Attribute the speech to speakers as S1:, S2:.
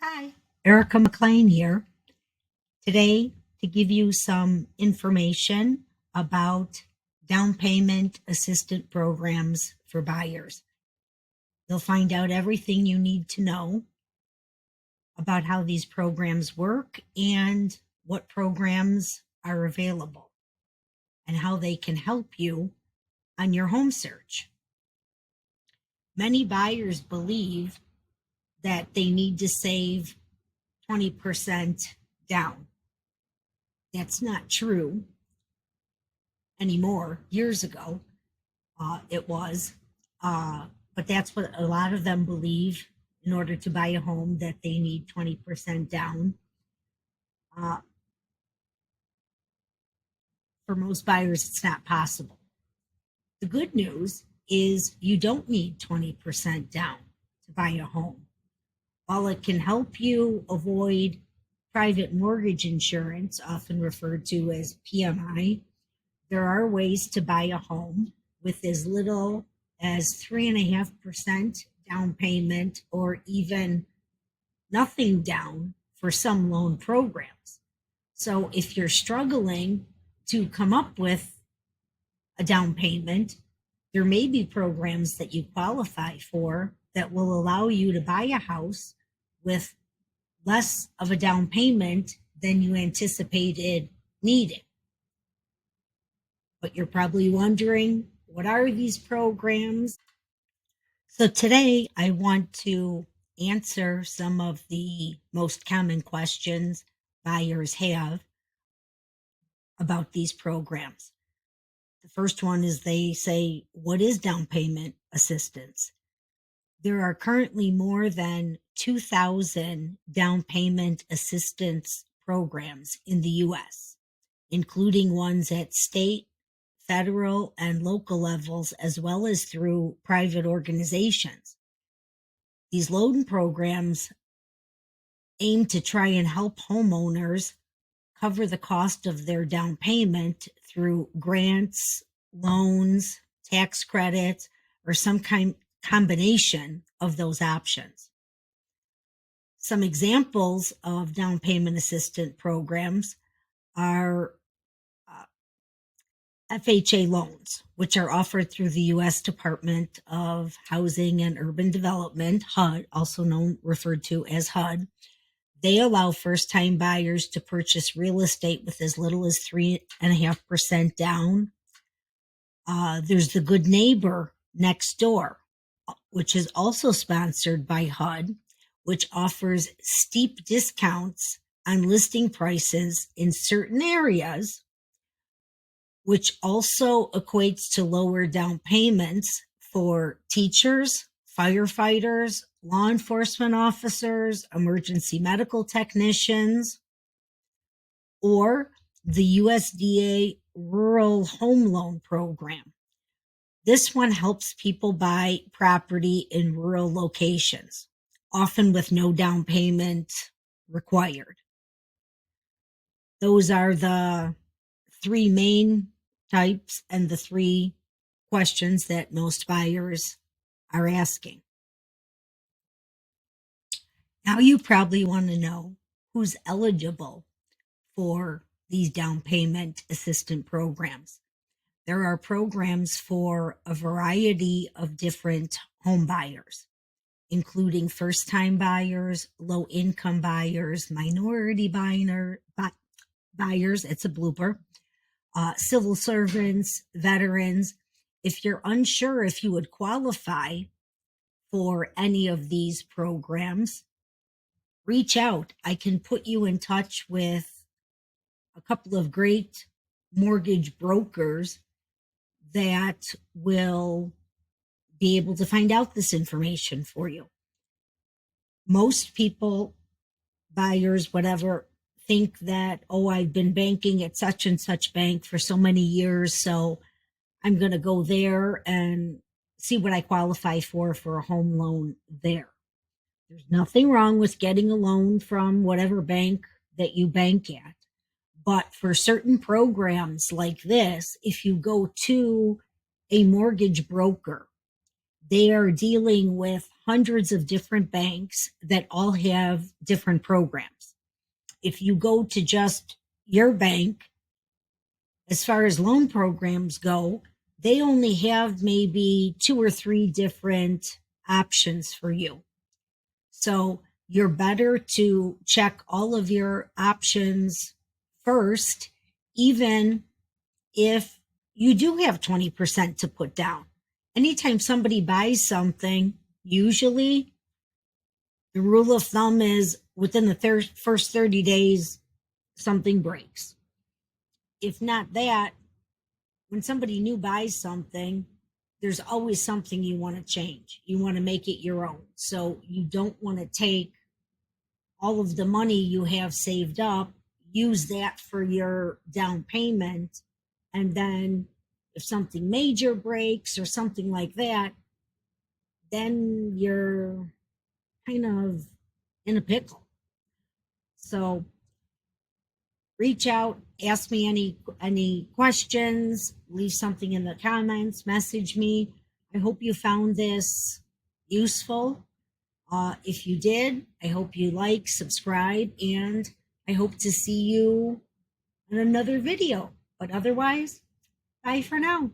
S1: Hi, Erica McClain here. Today, to give you some information about down payment assistance programs for buyers. You'll find out everything you need to know about how these programs work and what programs are available and how they can help you on your home search. Many buyers believe that they need to save 20% down. That's not true anymore. Years ago, it was. But that's what a lot of them believe in order to buy a home, that they need 20% down. Uh, for most buyers, it's not possible. The good news is you don't need 20% down to buy a home. While it can help you avoid private mortgage insurance, often referred to as PMI, there are ways to buy a home with as little as 3.5% down payment or even nothing down for some loan programs. So if you're struggling to come up with a down payment, there may be programs that you qualify for that will allow you to buy a house with less of a down payment than you anticipated needing. But you're probably wondering, what are these programs? So today I want to answer some of the most common questions buyers have about these programs. The first one is they say, what is down payment assistance? There are currently more than 2,000 down payment assistance programs in the U.S., including ones at state, federal, and local levels, as well as through private organizations. These loan programs aim to try and help homeowners cover the cost of their down payment through grants, loans, tax credits, or some combination of those options. Some examples of down payment assistance programs are FHA loans, which are offered through the U.S. Department of Housing and Urban Development, HUD, also referred to as HUD. They allow first-time buyers to purchase real estate with as little as 3.5% down. There's the Good Neighbor Next Door, which is also sponsored by HUD, which offers steep discounts on listing prices in certain areas, which also equates to lower down payments for teachers, firefighters, law enforcement officers, emergency medical technicians, or the USDA Rural Home Loan Program. This one helps people buy property in rural locations, often with no down payment required. Those are the three main types and the three questions that most buyers are asking. Now you probably want to know who's eligible for these down payment assistance programs. There are programs for a variety of different home buyers, including first-time buyers, low-income buyers, minority buyers, it's a blooper, civil servants, veterans. If you're unsure if you would qualify for any of these programs, reach out. I can put you in touch with a couple of great mortgage brokers that will be able to find out this information for you. Most people, buyers, whatever, think that, oh, I've been banking at such and such bank for so many years, so I'm going to go there and see what I qualify for a home loan there. There's nothing wrong with getting a loan from whatever bank that you bank at. But for certain programs like this, if you go to a mortgage broker, they are dealing with hundreds of different banks that all have different programs. If you go to just your bank, as far as loan programs go, they only have maybe 2 or 3 different options for you. So you're better to check all of your options first, even if you do have 20% to put down. Anytime somebody buys something, usually the rule of thumb is within the first 30 days, something breaks. If not that, when somebody new buys something, there's always something you want to change. You want to make it your own. So you don't want to take all of the money you have saved up, use that for your down payment, and then if something major breaks or something like that, then you're kind of in a pickle. So reach out, ask me any questions, leave something in the comments, message me. I hope you found this useful. If you did, I hope you like, subscribe, and I hope to see you in another video. But otherwise, bye for now.